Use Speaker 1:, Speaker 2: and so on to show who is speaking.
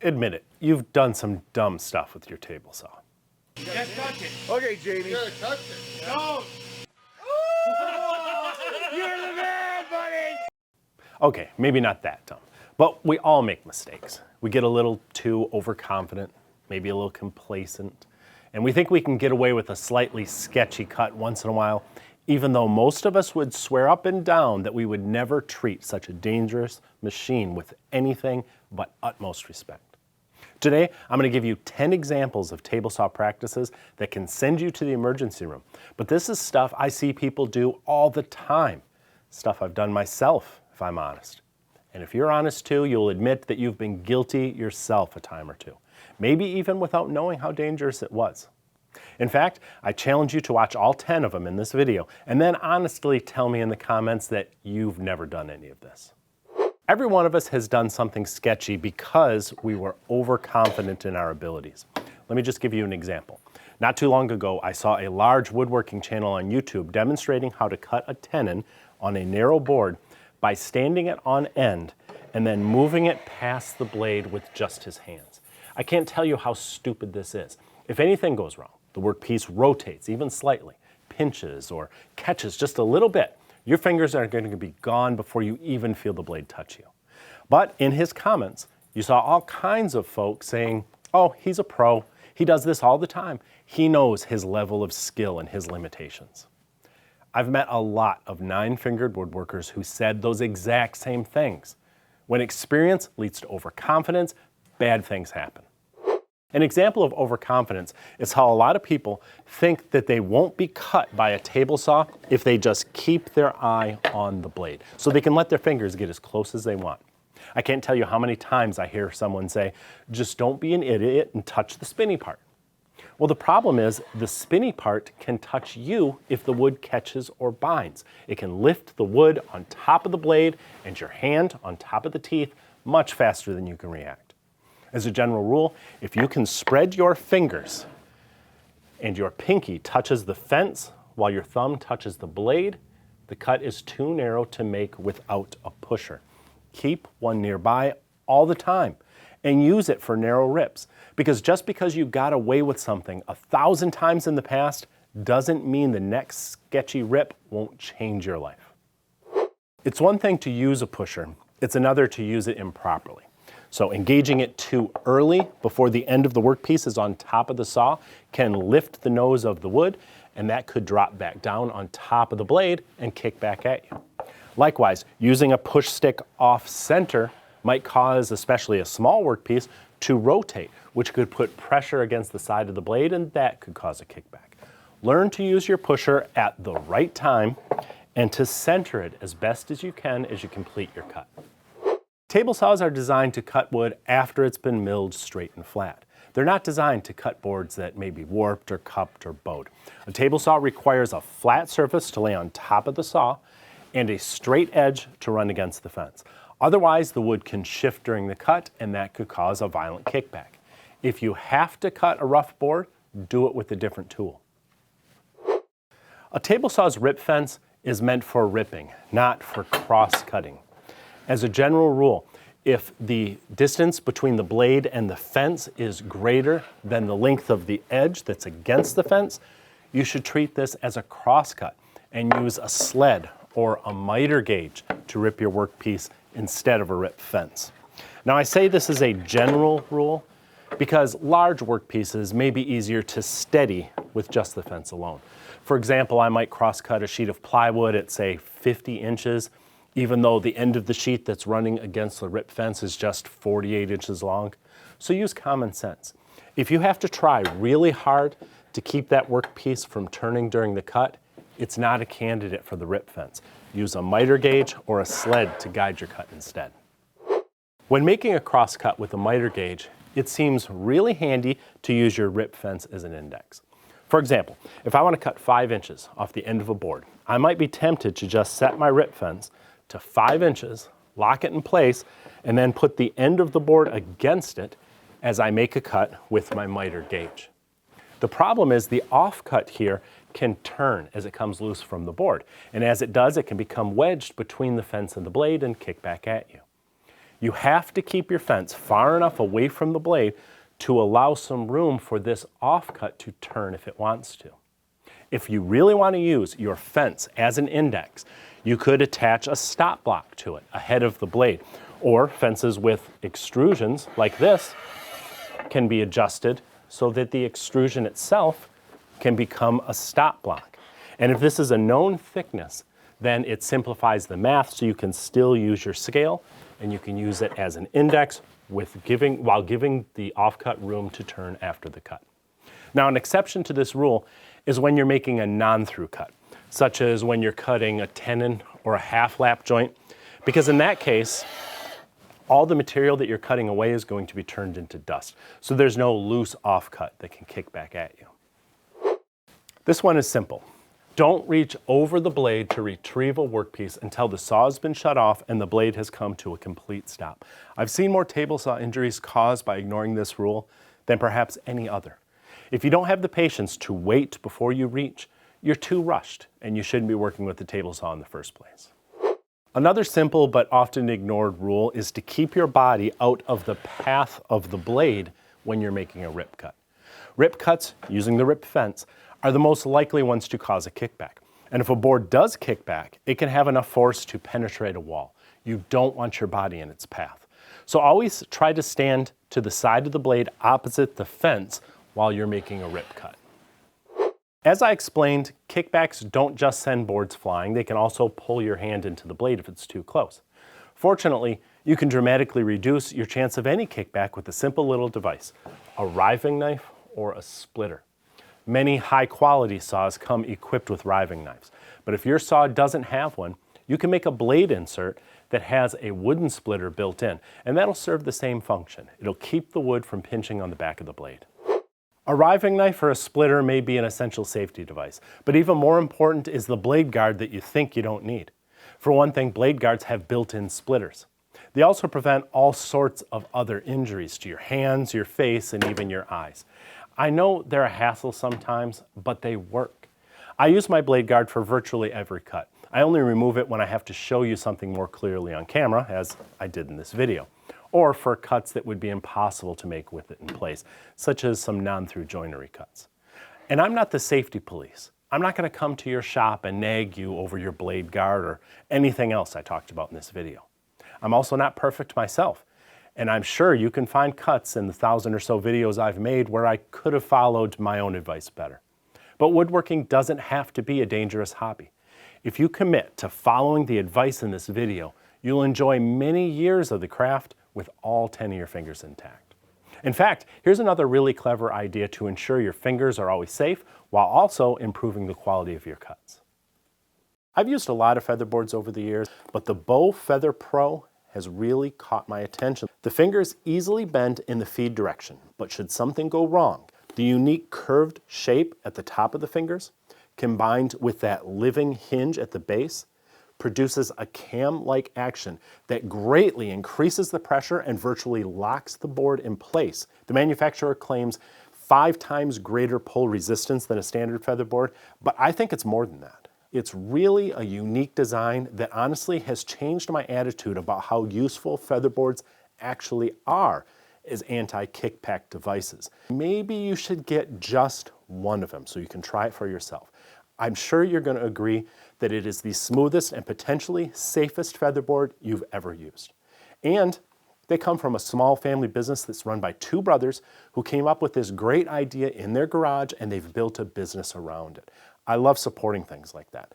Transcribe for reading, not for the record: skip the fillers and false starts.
Speaker 1: Admit it, you've done some dumb stuff with your table saw.
Speaker 2: Just touch it.
Speaker 3: Okay, Jamie.
Speaker 2: You gotta touch it. Yeah. Don't.
Speaker 3: You're the man, buddy!
Speaker 1: Okay, maybe not that dumb, but we all make mistakes. We get a little too overconfident, maybe a little complacent, and we think we can get away with a slightly sketchy cut once in a while, even though most of us would swear up and down that we would never treat such a dangerous machine with anything but utmost respect. Today, I'm going to give you 10 examples of table saw practices that can send you to the emergency room. But this is stuff I see people do all the time. Stuff I've done myself, if I'm honest. And if you're honest too, you'll admit that you've been guilty yourself a time or two. Maybe even without knowing how dangerous it was. In fact, I challenge you to watch all 10 of them in this video, and then honestly tell me in the comments that you've never done any of this. Every one of us has done something sketchy because we were overconfident in our abilities. Let me just give you an example. Not too long ago, I saw a large woodworking channel on YouTube demonstrating how to cut a tenon on a narrow board by standing it on end and then moving it past the blade with just his hands. I can't tell you how stupid this is. If anything goes wrong, the workpiece rotates even slightly, pinches or catches just a little bit, your fingers are going to be gone before you even feel the blade touch you. But in his comments, you saw all kinds of folks saying, oh, he's a pro. He does this all the time. He knows his level of skill and his limitations. I've met a lot of nine-fingered woodworkers who said those exact same things. When experience leads to overconfidence, bad things happen. An example of overconfidence is how a lot of people think that they won't be cut by a table saw if they just keep their eye on the blade, so they can let their fingers get as close as they want. I can't tell you how many times I hear someone say, just don't be an idiot and touch the spinny part. Well, the problem is the spinny part can touch you if the wood catches or binds. It can lift the wood on top of the blade and your hand on top of the teeth much faster than you can react. As a general rule, if you can spread your fingers and your pinky touches the fence while your thumb touches the blade, the cut is too narrow to make without a pusher. Keep one nearby all the time and use it for narrow rips, because just because you got away with something 1,000 times in the past doesn't mean the next sketchy rip won't change your life. It's one thing to use a pusher, it's another to use it improperly. So engaging it too early before the end of the workpiece is on top of the saw can lift the nose of the wood, and that could drop back down on top of the blade and kick back at you. Likewise, using a push stick off center might cause, especially a small workpiece, to rotate, which could put pressure against the side of the blade, and that could cause a kickback. Learn to use your pusher at the right time and to center it as best as you can as you complete your cut. Table saws are designed to cut wood after it's been milled straight and flat. They're not designed to cut boards that may be warped or cupped or bowed. A table saw requires a flat surface to lay on top of the saw and a straight edge to run against the fence. Otherwise, the wood can shift during the cut, and that could cause a violent kickback. If you have to cut a rough board, do it with a different tool. A table saw's rip fence is meant for ripping, not for cross-cutting. As a general rule, if the distance between the blade and the fence is greater than the length of the edge that's against the fence, you should treat this as a crosscut and use a sled or a miter gauge to rip your workpiece instead of a rip fence. Now, I say this is a general rule because large workpieces may be easier to steady with just the fence alone. For example, I might crosscut a sheet of plywood at, say, 50 inches, even though the end of the sheet that's running against the rip fence is just 48 inches long. So use common sense. If you have to try really hard to keep that workpiece from turning during the cut, it's not a candidate for the rip fence. Use a miter gauge or a sled to guide your cut instead. When making a cross cut with a miter gauge, it seems really handy to use your rip fence as an index. For example, if I want to cut 5 inches off the end of a board, I might be tempted to just set my rip fence to 5 inches, lock it in place, and then put the end of the board against it as I make a cut with my miter gauge. The problem is the offcut here can turn as it comes loose from the board, and as it does, it can become wedged between the fence and the blade and kick back at you. You have to keep your fence far enough away from the blade to allow some room for this offcut to turn if it wants to. If you really want to use your fence as an index, you could attach a stop block to it ahead of the blade, or fences with extrusions like this can be adjusted so that the extrusion itself can become a stop block. And if this is a known thickness, then it simplifies the math so you can still use your scale and you can use it as an index while giving the offcut room to turn after the cut. Now, an exception to this rule is when you're making a non-through cut, such as when you're cutting a tenon or a half lap joint, because in that case, all the material that you're cutting away is going to be turned into dust. So there's no loose offcut that can kick back at you. This one is simple. Don't reach over the blade to retrieve a workpiece until the saw has been shut off and the blade has come to a complete stop. I've seen more table saw injuries caused by ignoring this rule than perhaps any other. If you don't have the patience to wait before you reach, you're too rushed and you shouldn't be working with the table saw in the first place. Another simple but often ignored rule is to keep your body out of the path of the blade when you're making a rip cut. Rip cuts using the rip fence are the most likely ones to cause a kickback. And if a board does kick back, it can have enough force to penetrate a wall. You don't want your body in its path. So always try to stand to the side of the blade opposite the fence while you're making a rip cut. As I explained, kickbacks don't just send boards flying, they can also pull your hand into the blade if it's too close. Fortunately, you can dramatically reduce your chance of any kickback with a simple little device, a riving knife or a splitter. Many high-quality saws come equipped with riving knives, but if your saw doesn't have one, you can make a blade insert that has a wooden splitter built in, and that'll serve the same function. It'll keep the wood from pinching on the back of the blade. A riving knife or a splitter may be an essential safety device, but even more important is the blade guard that you think you don't need. For one thing, blade guards have built-in splitters. They also prevent all sorts of other injuries to your hands, your face, and even your eyes. I know they're a hassle sometimes, but they work. I use my blade guard for virtually every cut. I only remove it when I have to show you something more clearly on camera, as I did in this video, or for cuts that would be impossible to make with it in place, such as some non-through joinery cuts. And I'm not the safety police. I'm not going to come to your shop and nag you over your blade guard or anything else I talked about in this video. I'm also not perfect myself. And I'm sure you can find cuts in the 1,000 or so videos I've made where I could have followed my own advice better. But woodworking doesn't have to be a dangerous hobby. If you commit to following the advice in this video, you'll enjoy many years of the craft with all 10 of your fingers intact. In fact, here's another really clever idea to ensure your fingers are always safe while also improving the quality of your cuts. I've used a lot of feather boards over the years, but the Bow Feather Pro has really caught my attention. The fingers easily bend in the feed direction, but should something go wrong, the unique curved shape at the top of the fingers, combined with that living hinge at the base, produces a cam-like action that greatly increases the pressure and virtually locks the board in place. The manufacturer claims 5 times greater pull resistance than a standard feather board, but I think it's more than that. It's really a unique design that honestly has changed my attitude about how useful featherboards actually are as anti-kickback devices. Maybe you should get just one of them so you can try it for yourself. I'm sure you're going to agree that it is the smoothest and potentially safest featherboard you've ever used. And they come from a small family business that's run by 2 brothers who came up with this great idea in their garage and they've built a business around it. I love supporting things like that.